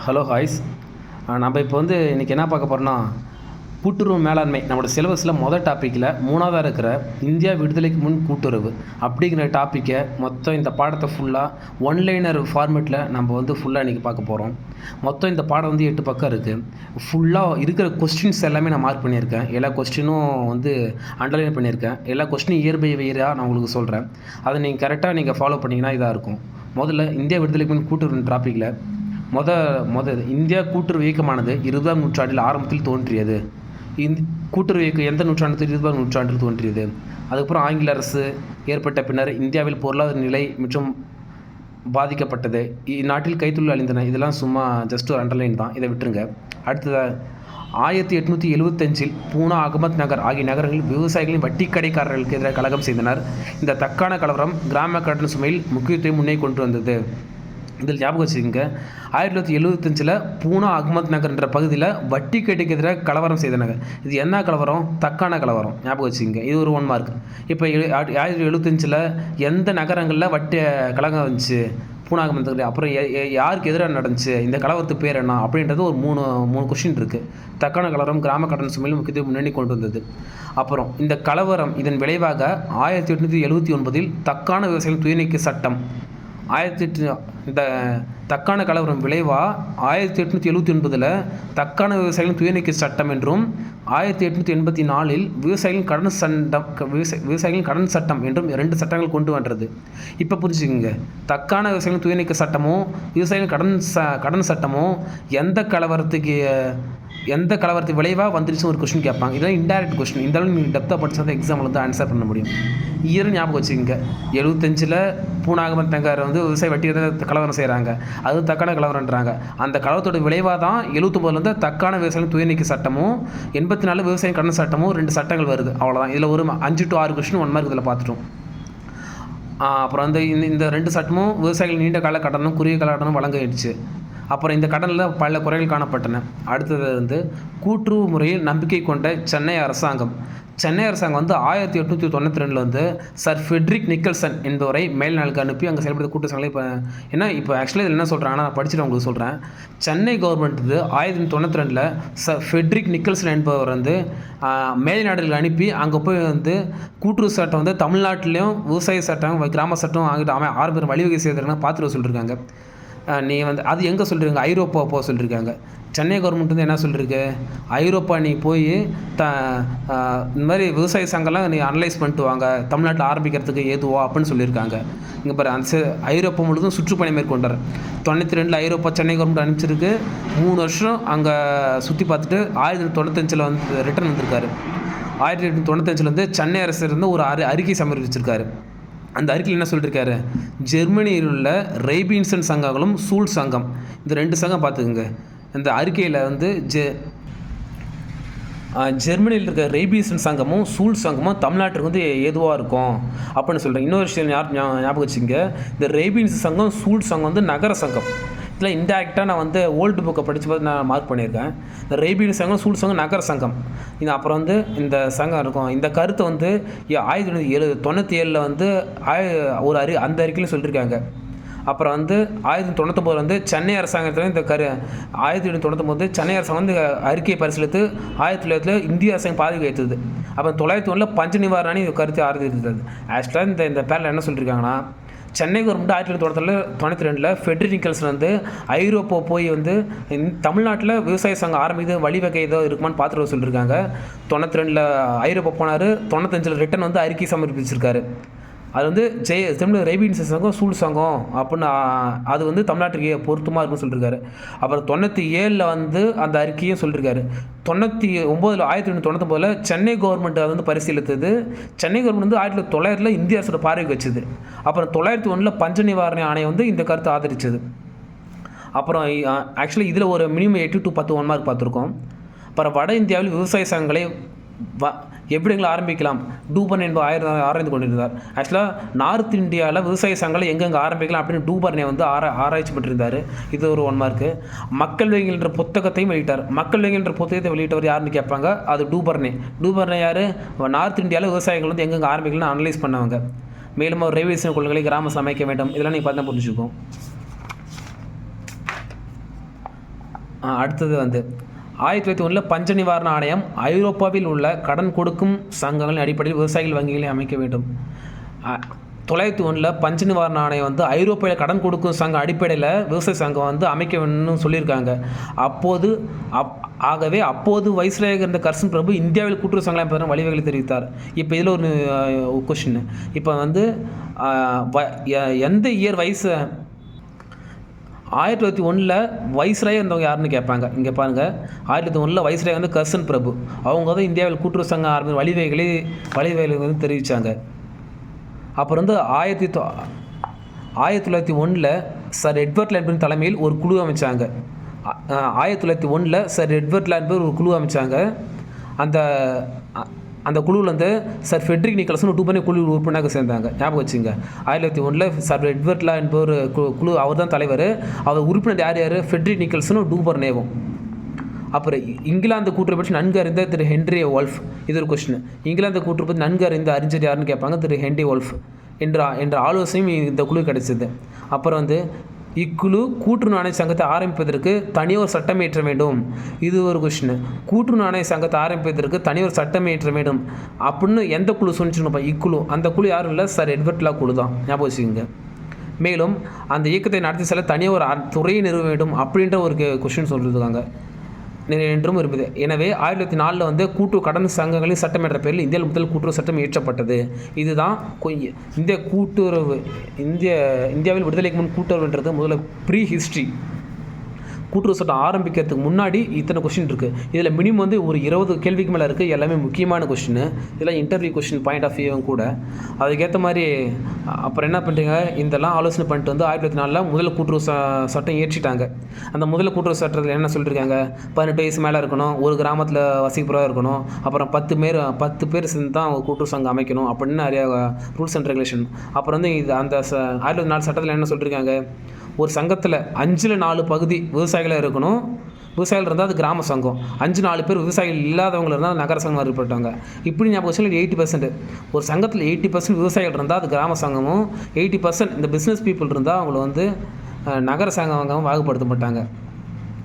Hello ஹாய்ஸ். நம்ம இப்போ இன்றைக்கி என்ன பார்க்க போகிறோம்னா, கூட்டுறவு மேலாண்மை நம்மளோட சிலபஸில் மொதல் டாப்பிக்கில் 3ஆவதாக இருக்கிற இந்தியா விடுதலைக்கு முன் கூட்டுறவு அப்படிங்கிற டாப்பிக்கை மொத்தம் இந்த பாடத்தை ஃபுல்லாக ஒன்லைனர் ஃபார்மேட்டில் நம்ம ஃபுல்லாக இன்றைக்கி பார்க்க போகிறோம். மொத்தம் இந்த பாடம் 8 பக்கம் இருக்குது. ஃபுல்லாக இருக்கிற கொஸ்டின்ஸ் எல்லாமே நான் மார்க் பண்ணியிருக்கேன். எல்லா கொஸ்டினும் அண்டர்லைன் பண்ணியிருக்கேன். எல்லா கொஸ்டினும் இயர் பை இயராக நான் உங்களுக்கு சொல்கிறேன். அதை நீங்கள் கரெக்டாக ஃபாலோ பண்ணிங்கன்னா இதாக இருக்கும். முதல்ல இந்தியா விடுதலைக்கு முன் கூட்டுறவு டாப்பிக்கில் இந்தியா கூட்டுறவு இயக்கமானது 20ஆம் நூற்றாண்டில் ஆரம்பத்தில் தோன்றியது. கூட்டுறவு இயக்கம் எந்த நூற்றாண்டில்? 20ஆம் நூற்றாண்டில் தோன்றியது. அதுக்கப்புறம் ஆங்கில அரசு ஏற்பட்ட பின்னர் இந்தியாவில் பொருளாதார நிலை மற்றும் பாதிக்கப்பட்டது. இந்நாட்டில் கைத்தொழில் அழிந்தன. இதெல்லாம் சும்மா ஜஸ்ட் ஒரு அண்டர்லைன் தான், இதை விட்டுருங்க. அடுத்ததாக 1875 பூனா, அகமத் நகர் ஆகிய நகரங்களில் விவசாயிகளின் வட்டி கடைக்காரர்களுக்கு எதிராக கலகம் செய்தனர். இந்த தக்கான கலவரம் கிராம கட்டண சுமையில் முக்கியத்துவம் முன்னே கொண்டு வந்தது. இதில் ஞாபகம் வச்சுக்கோங்க, 1975 பூனா அகமத் நகர் என்ற பகுதியில் வட்டி கடைக்கு எதிராக கலவரம் செய்தனர். இது என்ன கலவரம்? தக்கான கலவரம். ஞாபகம் வச்சுக்கோங்க, இது ஒரு 1 மார்க். இப்போ 1975 எந்த நகரங்களில் வட்டி கலகம் வந்துச்சு? பூனா அகமத் நகர். அப்புறம் யாருக்கு எதிராக நடந்துச்சு? இந்த கலவரத்துக்கு பேர் என்ன அப்படின்றது ஒரு மூணு கொஸ்டின் இருக்குது. தக்கான கலவரம் கிராம கட்டண சுமையில் முக்கியத்துவம் முன்னணி கொண்டு வந்தது. அப்புறம் இந்த கலவரம் இதன் விளைவாக 1879 தக்கான விவசாயிகள் துயநீக்க சட்டம். இந்த தக்கான கலவரம் விளைவாக 1879 தக்கான விவசாயிகளின் துயநீக்க சட்டம் என்றும் 1884 விவசாயிகளின் கடன் சட்டம் என்றும் 2 சட்டங்கள் கொண்டு வந்தது. இப்போ புரிஞ்சுக்கோங்க, தக்கான விவசாயிகளின் துயநீக்க சட்டமும் விவசாயிகளின் கடன் சட்டமும் எந்த கலவரத்து விளைவாக வந்துருச்சுன்னு ஒரு கொஸ்டின் கேட்பாங்க. இதெல்லாம் இன்டைரக்ட் கொஸ்டின். இந்த அளவுக்கு நீங்கள் டெப்த்தாக படிச்சா தான் எக்ஸாமில் ஆன்சர் பண்ண முடியும். இயர் ஞாபகம் வச்சுக்கோங்க, 75 பூனா அகமத் நகர் விவசாய வட்டி கலவரம் செய்கிறாங்க. அது தக்கான கலவரன்றாங்க. அந்த கலவரத்தோட விளைவாக தான் 79 தக்கான விவசாயிகள் துயநீக்க சட்டமும் 84 விவசாய கடன் சட்டமும் 2 சட்டங்கள் வருது. அவ்வளோதான். இதில் ஒரு 5 to 6 கொஸ்டின் 1 மார்க் இதில் பார்த்துட்டோம். அப்புறம் இந்த 2 சட்டமும் விவசாயிகள் நீண்ட கால கடனும் குறுகிய கால கடனும் வழங்கிடுச்சு. அப்புறம் இந்த கடனில் பல குறைகள் காணப்பட்டன. அடுத்தது கூட்டுறவு முறையில் நம்பிக்கை கொண்ட சென்னை அரசாங்கம். சென்னை அரசாங்கம் 1892 சர் ஃபிட்ரிக் நிக்கல்சன் என்பவரை மேல்நாளுக்கு அனுப்பி அங்கே செயல்படுத்த கூட்டு சங்கங்களை இப்போ ஆக்சுவலி இதில் என்ன சொல்கிறாங்கன்னா, நான் படிச்சுட்டு உங்களுக்கு சொல்கிறேன். சென்னை கவர்மெண்ட் 1892 சர் ஃபிட்ரிக் நிக்கல்சன் என்பவர் மேல்நாடுகள் அனுப்பி அங்கே போய் கூட்டுறவு சட்டம் தமிழ்நாட்டிலையும் விவசாய சட்டம் கிராம சட்டம் ஆகிட்டு ஆரம்பிக்கிற வழிவகை செய்திருக்காங்க பார்த்துட்டு சொல்லியிருக்காங்க. நீ அது எங்கே சொல்லியிருக்காங்க? ஐரோப்பா போக சொல்லியிருக்காங்க. சென்னை கவர்மெண்ட் என்ன சொல்லியிருக்கு? ஐரோப்பா நீ போய் இந்த மாதிரி விவசாய சங்கம்லாம் நீ அனலைஸ் பண்ணிட்டு வாங்க, தமிழ்நாட்டில் ஆரம்பிக்கிறதுக்கு ஏதுவா அப்படின்னு சொல்லியிருக்காங்க. இங்கே பாரு, அந்த ஐரோப்பா முழுவதும் சுற்றுப்பயணம் மேற்கொண்டார். 92 ஐரோப்பா சென்னை கவர்மெண்ட் அனுப்பிச்சிருக்கு. 3 வருஷம் அங்கே சுற்றி பார்த்துட்டு 1995 ரிட்டர்ன் வந்திருக்காரு. 1895 சென்னை அரசு ஒரு அறிக்கை சமர்ப்பிச்சிருக்காரு. அந்த அறிக்கையில் என்ன சொல்லியிருக்காரு? ஜெர்மனியில் உள்ள ரெய்பீன்சன் சங்கங்களும் சூல் சங்கம், இந்த 2 சங்கம் பார்த்துக்குங்க. இந்த அறிக்கையில் ஜெர்மனியில் இருக்க ரெய்பீன்சன் சங்கமும் சூல் சங்கமும் தமிழ்நாட்டுக்கு ஏதுவாக இருக்கும் அப்படின்னு சொல்கிறேன். இன்னொரு விஷயம் ஞாபகம் வச்சுங்க, இந்த ரெய்பீன்சன் சங்கம் சூல் சங்கம் நகர சங்கம். இதில் இன்டேரக்டாக நான் ஓல்டு புக்கை படித்து பார்த்து நான் மார்க் பண்ணியிருக்கேன். இந்த ரெய்பீன் சங்கம் சூல் சங்கம் நகர சங்கம். இது அப்புறம் இந்த சங்கம் இருக்கும். இந்த கருத்தை 1997 ஒரு அந்த அறிக்கையில் சொல்லியிருக்காங்க. அப்புறம் 1999 சென்னை அரசாங்கத்தில் இந்த 1999 சென்னை அரசாங்கம் அறிக்கையை பரிசீலித்து 1900 இந்திய அரசாங்கம் பாதுகாப்பு வைத்தது. அப்புறம் 1901 பஞ்ச நிவாரணி கருத்தை ஆதரித்தது. ஆக்சுவலாக இந்த பேரில் என்ன சொல்லியிருக்காங்கன்னா, சென்னை கவர்மெண்ட் 1992 ஃபெட்ரிக் நிக்கல்சன் ஐரோப்பா போய் தமிழ்நாட்டில் விவசாய சங்கம் ஆரம்பிக்கிறது வழிவகை ஏதோ இருக்குமான்னு பார்த்துட்டு சொல்லியிருக்காங்க. 92 ஐரோப்பா போனார். 95 ரிட்டன் அறிக்கை சமர்ப்பிச்சிருக்காரு. அது ரெய்பீன்சன் சங்கம் சூல் சங்கம் அப்படின்னு அது தமிழ்நாட்டுக்கு பொருத்தமாக இருக்குன்னு சொல்லியிருக்காரு. அப்புறம் 97 அந்த அறிக்கையும் சொல்லியிருக்காரு. 1999 சென்னை கவர்மெண்ட் அதை பரிசீலித்தது. சென்னை கவர்மெண்ட் 1900 இந்திய அரசோட பார்வைக்கு வச்சுது. அப்புறம் 1901 பஞ்ச நிவாரண ஆணையம் இந்த கருத்தை ஆதரிச்சது. அப்புறம் ஆக்சுவலி இதில் ஒரு மினிமம் 8 to 10 1 மார்க் பார்த்துருக்கோம். அப்புறம் வட இந்தியாவில் விவசாய சங்கங்களை எப்படிங்களை ஆரம்பிக்கலாம் டூபர்னே என்பவர் ஆராய்ந்து கொண்டிருந்தார். ஆக்சுவலாக நார்த் இந்தியாவில் விவசாய சங்கங்களை எங்கெங்கே ஆரம்பிக்கலாம் அப்படின்னு டூபர்னே ஆராய்ச்சி பண்ணியிருந்தார். இது ஒரு 1 மார்க்கு. மக்கள் வங்கி என்ற புத்தகத்தையும் வெளியிட்டார். மக்கள் வங்கி என்ற புத்தகத்தை வெளியிட்டவர் யாருன்னு கேட்பாங்க, அது டூபர்னே. டூபர்னே யார்? நார்த் இந்தியாவில் விவசாயிகள் எங்கெங்கே ஆரம்பிக்கலாம்னு அனலைஸ் பண்ணவங்க. மேலும் அவர் ரெவல்யூஷன் கொள்கைகளை கிராம அமைக்க வேண்டும். இதெல்லாம் நீங்கள் பார்த்தா புரிஞ்சுக்கும். அடுத்தது வந்து 1901 பஞ்ச நிவாரண ஆணையம் ஐரோப்பாவில் உள்ள கடன் கொடுக்கும் சங்கங்களின் அடிப்படையில் விவசாயிகள் வங்கிகளை அமைக்க வேண்டும். 901 பஞ்ச நிவாரண ஆணையம் வந்து ஐரோப்பாவில் கடன் கொடுக்கும் சங்கம் அடிப்படையில் விவசாய சங்கம் வந்து அமைக்க வேணும்னு சொல்லியிருக்காங்க. அப்போது வைஸ்ராயாக இருந்த கர்சன் பிரபு இந்தியாவில் கூட்டுறவு சங்கம் அமைப்பதற்கான வழிவகைகளை தெரிவித்தார். இப்போ இதில் ஒரு கொஷின், இப்போ வந்து எந்த இயர் 1901 வைஸ்ராய் இருந்தவங்க யாருன்னு கேட்பாங்க. இங்கே பாருங்கள், 1901 வைஸ்ராய் வந்து கர்சன் பிரபு, அவங்க தான் இந்தியாவில் கூட்டுறவு சங்கம் ஆரம்பி வழிவகைகளை வந்து தெரிவித்தாங்க. அப்புறம் வந்து 1901 சர் எட்வர்ட் லான்பர்ட் தலைமையில் ஒரு குழு அமைச்சாங்க. 1901 சர் எட்வர்ட் லான்பர்ட் ஒரு குழு அமைச்சாங்க. அந்த குழுவில் வந்து சர் ஃபெட்ரிக் நிக்கல்சன் 2 பண்ணி குழு உறுப்பினராக சேர்ந்தாங்க. ஞாபகம் வச்சுங்க, 1901 சர் எட்வர்ட் லான்பர்ட் ஒரு குழு, அவர் தான் தலைவர். அவர் உறுப்பினர் யார்? ஃபெட்ரிக் நிக்கல்சனும் டூபர் நேவும். அப்புறம் இங்கிலாந்து கூட்டுறவு பற்றி நன்கு அறிந்த திரு ஹென்ரி வோல்ஃப். இது ஒரு கொஸ்டின். இங்கிலாந்து கூட்டுறவு பற்றி நன்கு அறிந்த அறிஞர் யாருன்னு கேட்பாங்க, திரு ஹென்ரி வோல்ஃப் என்ற ஆலோசனையும் இந்த குழு கிடைச்சது. அப்புறம் வந்து இக்குழு கூட்டுறவு நாணய சங்கத்தை ஆரம்பிப்பதற்கு தனியொரு சட்டம் இயற்ற வேண்டும். இது ஒரு கொஸ்டின். கூட்டுறவு நாணய சங்கத்தை ஆரம்பிப்பதற்கு தனியொரு சட்டம் இயற்ற வேண்டும் அப்படின்னு எந்த குழு சொல்லிச்சுருப்பா? இக்குழு. அந்த குழு யாரும் இல்லை, சர் எட்வர்ட் லா குழு தான். ஞாபகம் வச்சுக்கோங்க. மேலும் அந்த இயக்கத்தை நடத்தி செல்ல தனியாக ஒரு துறையை நிறுவ வேண்டும் அப்படின்ற ஒரு கொஸ்டின் சொல்லியிருக்காங்க என்றும் இருந்தது. எனவே 1904 வந்து கூட்டுறவு கடன் சங்கங்களின் சட்டம் என்ற பெயரில் இந்தியாவில் முதல் கூட்டுறவு சட்டம் இயற்றப்பட்டது. இதுதான் இந்தியாவில் விடுதலைக்கு முன் கூட்டுறவுன்றது முதல்ல ப்ரீ ஹிஸ்ட்ரி. கூட்டுறவு சட்டம் ஆரம்பிக்கிறதுக்கு முன்னாடி இத்தனை கொஸ்டின் இருக்குது. இதில் மினிமம் வந்து ஒரு 20 கேள்விக்கு மேலே இருக்குது. எல்லாமே முக்கியமான கொஸ்டின். இதெல்லாம் இன்டர்வியூ கொஸ்டின் பாயிண்ட் ஆஃப் வியூவும் கூட. அதுக்கேற்ற மாதிரி அப்புறம் என்ன பண்ணுறீங்க, இதெல்லாம் ஆலோசனை பண்ணிட்டு வந்து 1904 முதல் கூட்டுறவு சட்டம் ஏற்றிட்டாங்க. அந்த முதல் கூட்டுறவு சட்டத்தில் என்ன சொல்லியிருக்காங்க, 18 வயசு மேலே இருக்கணும், ஒரு கிராமத்தில் வசிக்கிறவராக இருக்கணும், அப்புறம் 10 பேர் சேர்ந்து தான் கூட்டுறவு சங்கம் அமைக்கணும் அப்படின்னு நிறையா ரூல்ஸ் அண்ட் ரெகுலேஷன். அப்புறம் வந்து அந்த 1904 சட்டத்தில் என்ன சொல்லியிருக்காங்க, ஒரு சங்கத்தில் 5/4 பகுதி விவசாயிகளாக இருக்கணும். விவசாயிகள் இருந்தால் அது கிராம சங்கம். 5-4 பேர் விவசாயிகள் இல்லாதவங்க இருந்தால் நகர சங்கம் ஏற்பட்டாங்க. இப்படி ஞாபகம் வச்சு 80%, ஒரு சங்கத்தில் 80% விவசாயிகள் இருந்தால் அது கிராம சங்கமும், 80% இந்த பிஸ்னஸ் பீப்புள் இருந்தால் அவங்கள வந்து நகர சங்கமும் வாகுப்படுத்த மாட்டாங்க.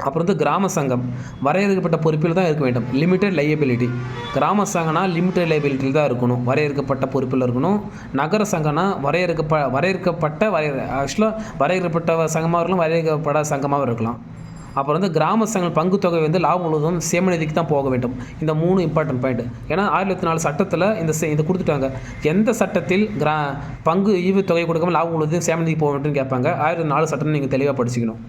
அப்புறம் வந்து கிராம சங்கம் வரையறுக்கப்பட்ட பொறுப்பில் தான் இருக்க வேண்டும். Limited liability. கிராம சங்கம்னா லிமிட்டட் லையபிலிட்டியில் தான் இருக்கணும், வரையறுக்கப்பட்ட பொறுப்பில் இருக்கணும். நகர சங்கம்னா வரையறுக்கப்பட்ட சங்கமாக இருக்கலாம், வரையறுக்கப்படாத சங்கமாக இருக்கலாம். அப்புறம் வந்து கிராம சங்கங்கள் பங்கு தொகை வந்து லாபம் முழுவதும் சேம நிதிக்கு தான் போக வேண்டும். இந்த 3 இம்பார்ட்டன்ட் பாயிண்ட். ஏன்னா 1904 சட்டத்தில் இதை கொடுத்துட்டாங்க. எந்த சட்டத்தில் பங்கு ஈவுத்தொகை கொடுக்காமல் லாபம் முழுவதும் சேம நிதிக்கு போக வேண்டும் கேட்பாங்க. 1904 சட்டம் நீங்கள் தெளிவாக படிச்சுக்கணும்.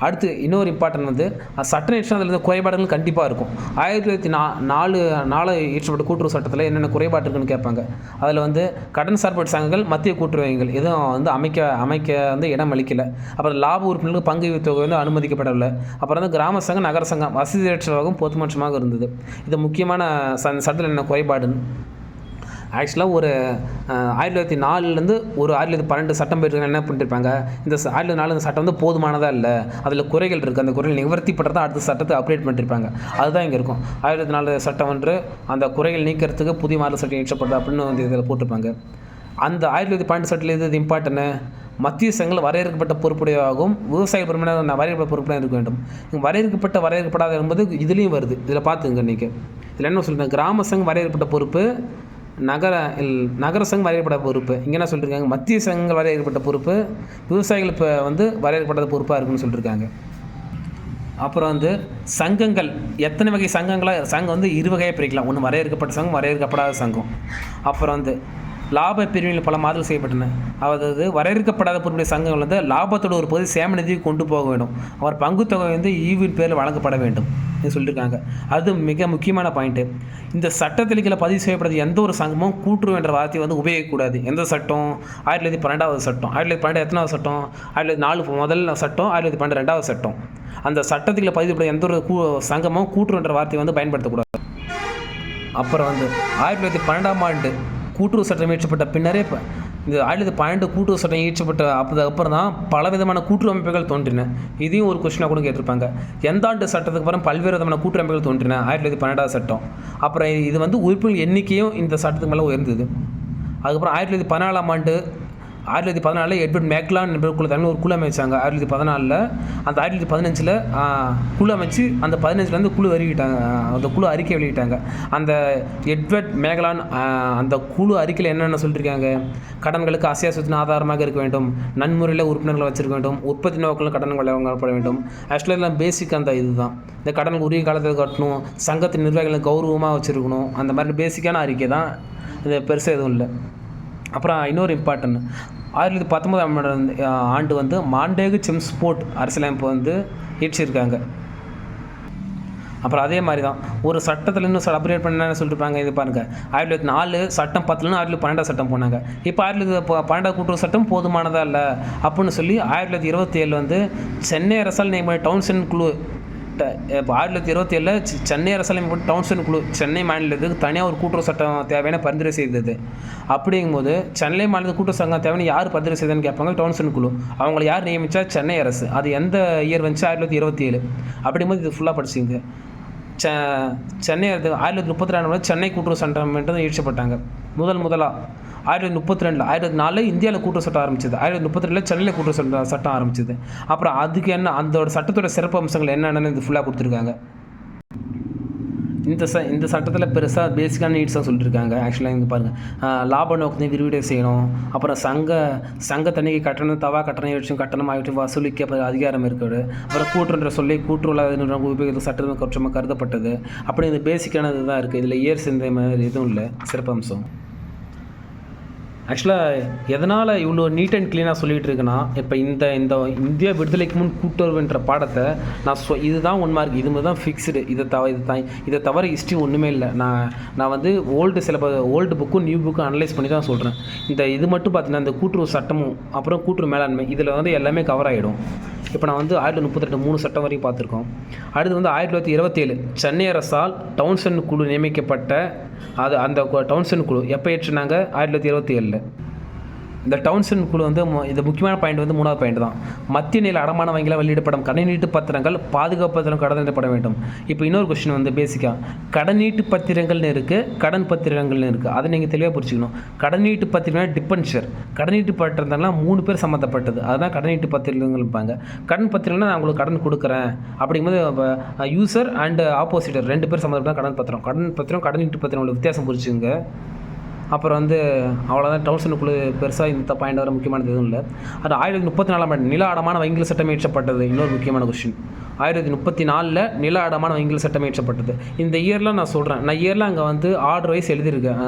அடுத்து இன்னொரு இம்பார்ட்டன்ட் வந்து சட்டம் இயற்றம், அதில் இருந்த குறைபாடுகள் கண்டிப்பாக இருக்கும். 1904 இயற்றப்பட்ட கூட்டுறவு சட்டத்தில் என்னென்ன குறைபாடு இருக்குன்னு கேட்பாங்க. அதில் வந்து கடன் சார்பற்ற சங்கங்கள், மத்திய கூட்டுறவு வங்கிகள் எதுவும் வந்து அமைக்க வந்து இடம் அளிக்கலை. அப்புறம் லாப உறுப்பினர்களுக்கு பங்கு தொகை வந்து அனுமதிக்கப்படவில்லை. அப்புறம் வந்து கிராம சங்கம், நகர சங்கம் வசதியற்றவாகவும் பொதுமற்றமாக இருந்தது. இது முக்கியமான சட்டத்தில் என்ன குறைபாடுன்னு. ஆக்சுவலாக ஒரு 1904 ஒரு 1912 சட்டம் போயிருக்காங்க. என்ன பண்ணிருப்பாங்க, இந்த 1904 சட்டம் வந்து போதுமானதாக இல்லை, அதில் குறைகள் இருக்குது, அந்த குறைகள் நிவர்த்தி பண்ணுறதா அடுத்த சட்டத்தை அப்டேட் பண்ணியிருப்பாங்க. அதுதான் இங்கே இருக்கும். 1904 சட்டம் ஒன்று அந்த குறைகள் நீக்கிறதுக்கு புதிய மாநில சட்டம் இயற்றப்படுது அப்படின்னு வந்து இதில் போட்டிருப்பாங்க. அந்த 1912 சட்டத்தில் இது இம்பார்ட்டன்னு, மத்திய சங்கங்கள் வரையறுக்கப்பட்ட பொறுப்புடையவாகவும் விவசாய பெருமையான வரையறுக்கப்பட்ட பொறுப்புடன் இருக்க வேண்டும். வரையறுக்கப்படாத என்பது இதுலேயும் வருது. இதில் பார்த்துங்க. இன்றைக்கி இதில் என்ன சொல்லியிருக்காங்க, கிராம சங்கம் வரையறுக்கப்பட்ட பொறுப்பு, நகர சங்கம் வரையறுக்கப்பட்ட பொறுப்பு. இங்கே என்ன சொல்லியிருக்காங்க, மத்திய சங்கங்கள் வரையறுக்கப்பட்ட பொறுப்பு, விவசாயிகள் இப்போ வந்து வரையறுக்கப்பட்ட பொறுப்பாக இருக்குன்னு சொல்லியிருக்காங்க. அப்புறம் வந்து சங்கங்கள் எத்தனை வகை சங்கம் வந்து 2 வகையாக பிரிக்கலாம். ஒன்று வரையறுக்கப்பட்ட சங்கம், வரையறுக்கப்படாத சங்கம். அப்புறம் வந்து லாப பிரிவில் பல மாதங்கள் செய்யப்பட்டன. அதாவது வரையறுக்கப்படாத பொருளுடைய சங்கங்கள் வந்து லாபத்தோட ஒரு பகுதி சேம நிதிக்கு கொண்டு போக வேண்டும். அவர் பங்கு தொகை வந்து ஈவின் பேரில் வழங்கப்பட வேண்டும் சொல்லியிருக்காங்க. அது மிக முக்கியமான பாயிண்ட்டு. இந்த சட்டத்தில் கீழே பதிவு செய்யப்படுறது எந்த ஒரு சங்கமும் கூட்டுறவு என்ற வார்த்தையை வந்து உபயோகிக்கக்கூடாது. எந்த சட்டம்? 1912 சட்டம். 1912 எத்தனாவது சட்டம்? 1904 முதல் சட்டம், 1912 2வது சட்டம். அந்த சட்டத்தில் பதிவுப்பட எந்த ஒரு சங்கமும் கூட்டுறவு என்ற வார்த்தையை வந்து பயன்படுத்தக்கூடாது. அப்புறம் வந்து 1912ஆம் ஆண்டு கூட்டுறவு சட்டம் இயற்றப்பட்ட பின்னரே இந்த 1912 கூட்டுறவு சட்டம் இயற்றப்பட்ட அப்புறம் தான் பல விதமான கூட்டுறவு அமைப்புகள் தோன்றின. இதையும் ஒரு கொஸ்டினாக கூட கேட்டிருப்பாங்க. எந்த ஆண்டு சட்டத்துக்கு அப்புறம் பல்வேறு விதமான கூட்டுறவு அமைப்புகள் தோன்றின? 1912 சட்டம். அப்புறம் இது வந்து உறுப்பினர்கள் எண்ணிக்கையும் இந்த சட்டத்துக்கு மேலே உயர்ந்தது. அதுக்கப்புறம் 1914ஆம் ஆண்டு 1914 எட்வர்ட் மேக்லான் என்பவர் தலைமையில் ஒரு குழு அமைச்சாங்க 1914. அந்த 1915 குழு அமைச்சு அந்த 15லேருந்து குழு அறிவிட்டாங்க, அந்த குழு அறிக்கை வெளியிட்டாங்க. அந்த எட்வர்ட் மேக்லான் அந்த குழு அறிக்கையில் என்னென்ன சொல்லியிருக்காங்க, கடன்களுக்கு அத்தியாவசியத்தின் ஆதாரமாக இருக்க வேண்டும், நன்முறையில் உறுப்பினர்களை வச்சிருக்க வேண்டும், உற்பத்தி நோக்கில் கடன் வழங்கப்பட வேண்டும். ஆக்சுவலாக இதெல்லாம் பேசிக் அந்த இதுதான். இந்த கடனுக்கு உரிய காலத்தில் கட்டணும், சங்கத்தின் நிர்வாகிகளை கௌரவமாக வச்சுருக்கணும், அந்த மாதிரி பேசிக்கான அறிக்கை தான். இது பெருசாக எதுவும் இல்லை. அப்புறம் இன்னொரு இம்பார்ட்டன்ட், 1919 ஆண்டு வந்து மாண்டேகு செம்ஸ்போர்ட் அரசியலமைப்பு வந்து இயற்றியிருக்காங்க. அப்புறம் அதே மாதிரி தான் ஒரு சட்டத்தில் இன்னும் அப்கிரேட் பண்ண சொல்லியிருப்பாங்க. இது பாருங்கள், 1904 சட்டம் 10லேருந்து 1912 சட்டம் போனாங்க. இப்போ 1912 கூட்டுறவு சட்டம் போதுமானதாக இல்லை அப்படின்னு சொல்லி 1927 வந்து சென்னை அரசால் நியமன டவுன்ஷன் குழு. இப்போ 1927 சென்னை அரசால் நியமன டவுன்ஷன் குழு சென்னை மாநிலத்துக்கு தனியாக ஒரு கூட்டுறவு சட்டம் தேவையான பரிந்துரை செய்தது. அப்படிங்கும்போது சென்னை மாநில கூட்டுறவு சங்கம் தேவையான யார் பரிந்துரை செய்ததுன்னு கேட்பாங்க, டவுன்ஷன் குழு. அவங்களை யார் நியமித்தா, சென்னை அரசு. அது எந்த இயர் வந்துச்சு, 1927. அப்படிங்கும்போது இது ஃபுல்லாக படிச்சிங்க. சென்னை 1932 சென்னை கூட்டுறவு சட்டம் என்று இயற்றப்பட்டாங்க. முதலாக 1932 1904 இந்தியாவில் கூட்டுறவு சட்டம் ஆரம்பிச்சது. 1932 சென்னையில் கூட்டுறவு சட்டம் ஆரம்பிச்சது. அப்புறம் அதுக்கு என்ன, அந்த சட்டத்தோட சிறப்பு அம்சங்கள் என்னென்னு இது ஃபுல்லாக கொடுத்துருக்காங்க. இந்த சட்டத்தில் பெருசாக பேசிக்கான நீட்ஸாக சொல்லியிருக்காங்க. ஆக்சுவலாக இங்கே பாருங்கள், லாப நோக்கத்தை விரிவடை செய்யணும், அப்புறம் சங்க தணிக்கை கட்டணம், தவா கட்டணம் ஆகியவற்றும் கட்டணம் ஆகியவற்றை வசூலிக்க அதிகாரம் இருக்குது. அப்புறம் கூட்டுன்ற சொல்லி கூட்டுறவு உபயோகித்த சட்டம் குற்றமாக கருதப்பட்டது. அப்படி இந்த பேசிக்கானது தான் இருக்குது. இதில் இயர்ஸ் இந்த மாதிரி எதுவும் இல்லை சிறப்பம்சம். ஆக்சுவலாக எதனால் இவ்வளோ நீட் அண்ட் க்ளீனாக சொல்லிகிட்டு இருக்குன்னா, இப்போ இந்த இந்தியா விடுதலைக்கு முன் கூட்டுறவுன்ற பாடத்தை நான் இதுதான் ஒன் மார்க், இது மாதிரி தான் ஃபிக்ஸ்டு, இதை தவிர ஹிஸ்ட்ரி ஒன்றுமே இல்லை. நான் வந்து ஓல்டு புக்கும் நியூ புக்கும் அனலைஸ் பண்ணி தான் சொல்கிறேன். இது மட்டும் பார்த்தீங்கன்னா, இந்த கூட்டுறவு சட்டமும் அப்புறம் கூட்டுறவு மேலாண்மை இதில் வந்து எல்லாமே கவர் ஆகிடும். இப்போ நான் வந்து 1932 3 சட்டம் வரைக்கும் பார்த்துருக்கோம். அடுத்து வந்து 1927 சென்னை அரசால் டவுன்ஷன் குழு நியமிக்கப்பட்ட அந்த டவுன்ஷன் குழு எப்போ ஏற்றினாங்க, 1927. இந்த டவுன்ஷன் குழு வந்து இது முக்கியமான பாயிண்ட் வந்து 3வது பாயிண்ட் தான். மத்திய நில அடமான வங்கியில் வெளியிடப்படும் கடனீட்டு பத்திரங்கள் பாதுகாப்பு பத்திரம் கடனிடப்பட வேண்டும். இப்போ இன்னொரு கொஸ்டின் வந்து பேசிக்காக கடனீட்டு பத்திரங்கள்னு இருக்குது, கடன் பத்திரங்கள்னு இருக்குது. அதை நீங்கள் தெளிவாக புரிஞ்சுக்கணும். கடனீட்டு பத்திரங்கள் டிபென்ச்சர், கடனீட்டு பத்திரங்கள்லாம் 3 பேர் சம்மந்தப்பட்டது, அதுதான் கடனீட்டு பத்திரங்கள் இருப்பாங்க. கடன் பத்திரங்கள்னா நான் உங்களுக்கு கடன் கொடுக்குறேன் அப்படிங்கும்போது யூசர் அண்ட் ஆப்போசிட்டர் 2 பேர் சம்மந்தப்பட்ட கடன் பத்திரம் கடனீட்டு பத்திரம் வித்தியாசம் புரிச்சுங்க. அப்புறம் வந்து அவ்வளோதான். டவுன்ஷனுக்குள்ளே பெருசாக இந்த பாயிண்ட் வர முக்கியமானது எதுவும் இல்லை. அது 1934 நில அடமான வங்கிகள் சட்டம் இயற்றப்பட்டது. இன்னொரு முக்கியமான கொஸ்டின், 1934 நில அடமான வங்கிகள் சட்டம் இயற்றப்பட்டது. இந்த இயர்லாம் நான் சொல்கிறேன், நான் இயர்லாம் அங்கே வந்து ஆர்டர் வைஸ் எழுதியிருக்கேன்.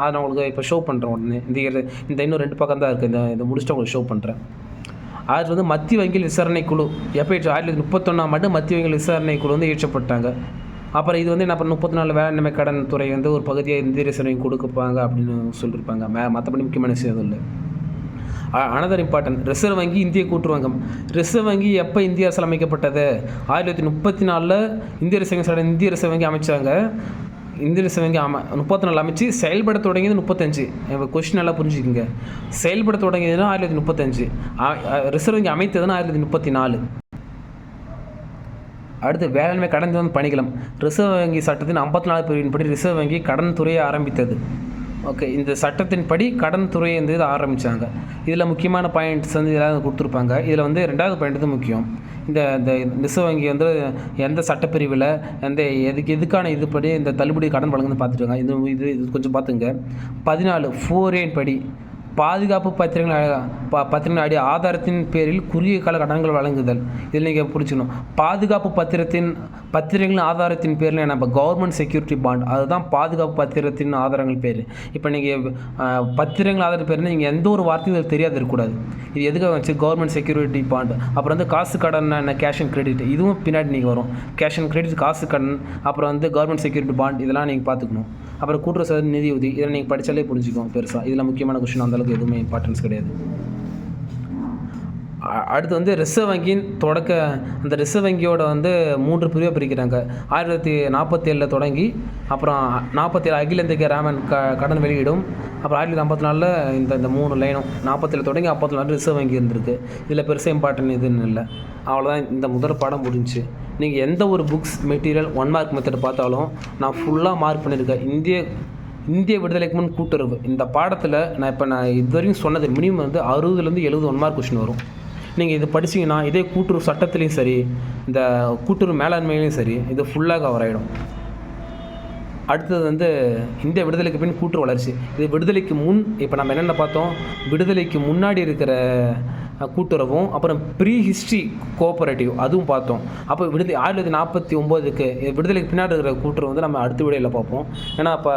அதை நான் உங்களுக்கு இப்போ ஷோ பண்ணுறேன். உடனே இந்த இயர் இன்னும் 2 பக்கம் தான் இருக்குது. இதை முடிச்சுட்டு உங்களுக்கு ஷோ பண்ணுறேன். அது வந்து மத்திய வங்கிகள் விசாரணை குழு எப்போ 1931 மத்திய வங்கிகள் விசாரணை குழு வந்து இயற்றப்பட்டாங்க. அப்புறம் இது வந்து என்ன பண்ண 34 வேளாண்மை கடன் துறை வந்து ஒரு பகுதியை இந்திய ரிசர்வ் வங்கி கொடுப்பாங்க அப்படின்னு சொல்லியிருப்பாங்க. மற்றபடி முக்கியமான விஷயம் எதுவும் இல்லை. அனதர் இம்பார்ட்டன்ட், ரிசர்வ் வங்கி இந்திய கூட்டுறவங்கம். ரிசர்வ் வங்கி எப்போ இந்திய அரசு அமைக்கப்பட்டது, 1934 இந்திய ரிசர்வ் வங்கி அமைச்சாங்க. இந்திய ரிசர்வ் வங்கி 34 அமைச்சு செயல்பட தொடங்கியது 35. இப்போ கொஸ்டின் நல்லா புரிஞ்சுக்கிங்க. செயல்பட தொடங்கியதுன்னா 1935, ரிசர்வ் வங்கி அமைத்ததுன்னா 1934. அடுத்து வேளாண்மை கடன் பணிகளம். ரிசர்வ் வங்கி சட்டத்தின் 54 பிரிவின்படி ரிசர்வ் வங்கி கடன் துறையை ஆரம்பித்தது. ஓகே, இந்த சட்டத்தின்படி கடன் துறையை வந்து இதை ஆரம்பித்தாங்க. இதில் முக்கியமான பாயிண்ட்ஸ் வந்து இதெல்லாம் கொடுத்துருப்பாங்க. இதில் வந்து 2வது பாயிண்ட் தான் முக்கியம். இந்த ரிசர்வ் வங்கி வந்து எந்த சட்டப்பிரிவில் எதுக்கான இதுபடி இந்த தள்ளுபடி கடன் வழங்குன்னு பார்த்துட்டுங்க. இது கொஞ்சம் பார்த்துங்க. 14(4A) படி பாதுகாப்பு பத்திரங்கள் அடி ஆதாரத்தின் பேரில் குறுகிய கால கடன்கள் வழங்குதல். இதில் நீங்கள் புரிஞ்சுக்கணும், பாதுகாப்பு பத்திரங்களின் ஆதாரத்தின் பேரில் நம்ம கவர்மெண்ட் செக்யூரிட்டி பாண்ட், அதுதான் பாதுகாப்பு பத்திரத்தின் ஆதாரங்கள் பேர். இப்போ நீங்கள் பத்திரங்கள் ஆதார பேர்னா நீங்கள் எந்த ஒரு வார்த்தையும் தெரியாது இருக்கக்கூடாது. இது எதுக்காக வச்சு கவர்மெண்ட் செக்யூரிட்டி பாண்ட். அப்புறம் வந்து காசு கடன், கேஷ் அண்ட் கிரெடிட், இதுவும் பின்னாடி நீங்கள் வரும். கேஷ் அண்ட் கிரெடிட், காசு கடன், அப்புறம் வந்து கவர்மெண்ட் செக்யூரிட்டி பாண்ட், இதெல்லாம் நீங்கள் பார்த்துக்கணும். அப்புறம் கூட்டுறவு நிதியுதவி, இதில் நீங்கள் படித்தாலே புரிஞ்சுக்கோங்க பெருசாக. இதில் முக்கியமான கொஸ்டின் அந்தளவுக்கு எதுவுமே இம்பார்ட்டன்ஸ் கிடையாது. அடுத்து வந்து ரிசர்வ் வங்கியின் அந்த ரிசர்வ் வங்கியோட வந்து 3 பிரிவாக பிரிக்கிறாங்க. 1947 தொடங்கி அப்புறம் 47 அகில இந்திய ராமன் கடன் வெளியிடும். அப்புறம் 1954 இந்த 3 லைனும் 47 தொடங்கி 54 ரிசர்வ் வங்கி இருந்திருக்கு. இதில் பெருசாக இம்பார்ட்டன்ட் எதுன்னு இல்லை. அவ்வளோதான், இந்த முதல் பாடம் முடிஞ்சு. நீங்கள் எந்த ஒரு புக்ஸ் மெட்டீரியல் 1 மார்க் மெத்தட் பார்த்தாலும் நான் ஃபுல்லாக மார்க் பண்ணியிருக்கேன். இந்திய விடுதலைக்கு முன் கூட்டுறவு இந்த பாடத்தில் நான் இது வரைக்கும் சொன்னது மினிமம் வந்து 60லேருந்து 70 1 மார்க் கொஸ்டின் வரும். நீங்கள் இது படிச்சிங்கன்னா இதே கூட்டுறவு சட்டத்துலேயும் சரி, இந்த கூட்டுறவு மேலாண்மையிலையும் சரி, இது ஃபுல்லாக கவர் ஆகிடும். அடுத்தது வந்து இந்திய விடுதலைக்கு பின் கூட்டுறவு வளர்ச்சி. இது விடுதலைக்கு முன் இப்போ நம்ம என்னென்ன பார்த்தோம், விடுதலைக்கு முன்னாடி இருக்கிற கூட்டுறவும், அப்புறம் ப்ரீ ஹிஸ்ட்ரி கோஆபரேட்டிவ் அதுவும் பார்த்தோம். அப்போ 1949க்கு விடுதலைக்கு பின்னாடி இருக்கிற கூட்டுறவு வந்து நம்ம அடுத்த வீடியோவில் பார்ப்போம். ஏன்னா அப்போ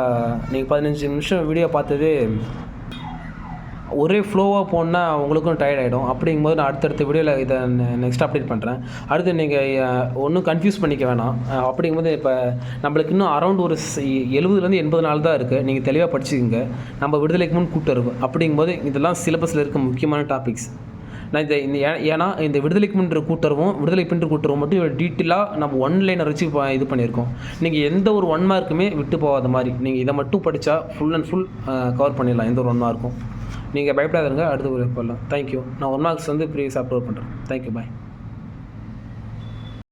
நீங்கள் 15 நிமிஷம் வீடியோ பார்த்தது ஒரே ஃப்ளோவாக போனால் உங்களுக்கும் டயர்ட் ஆகிடும். அப்படிங்கும்போது நான் அடுத்தடுத்த வீடியோவில் இதை நெக்ஸ்ட் அப்டேட் பண்ணுறேன். அடுத்து நீங்கள் ஒன்றும் கன்ஃபியூஸ் பண்ணிக்க வேணாம். அப்படிங்கும்போது இப்போ நம்மளுக்கு இன்னும் அரௌண்ட் ஒரு 70லேருந்து 80 நாள் தான் இருக்குது. நீங்கள் தெளிவாக படிச்சுக்கோங்க. நம்ம விடுதலைக்கு முன் கூட்டுறவு அப்படிங்கும்போது இதெல்லாம் சிலபஸில் இருக்க முக்கியமான டாபிக்ஸ். நான் ஏன்னா இந்த விடுதலைக்கு முன்ற கூட்டுறவும் விடுதலை பின்று கூட்டுறவும் மட்டும் டீட்டெயிலாக நம்ம ஒன்லைனர் வச்சு இது பண்ணியிருக்கோம். நீங்கள் எந்த ஒரு 1 மார்க்குமே விட்டு போகாத மாதிரி நீங்கள் இதை மட்டும் படித்தா ஃபுல் அண்ட் ஃபுல் கவர் பண்ணிடலாம். எந்த ஒரு 1 மார்க்கும் நீங்கள் பயப்படாதுங்க. அடுத்த ஒரு போடலாம். தேங்க்யூ. நான் 1 மார்க்ஸ் வந்து ப்ரீவியஸ் அப்லோட் பண்ணுறேன். தேங்க்யூ. பாய்.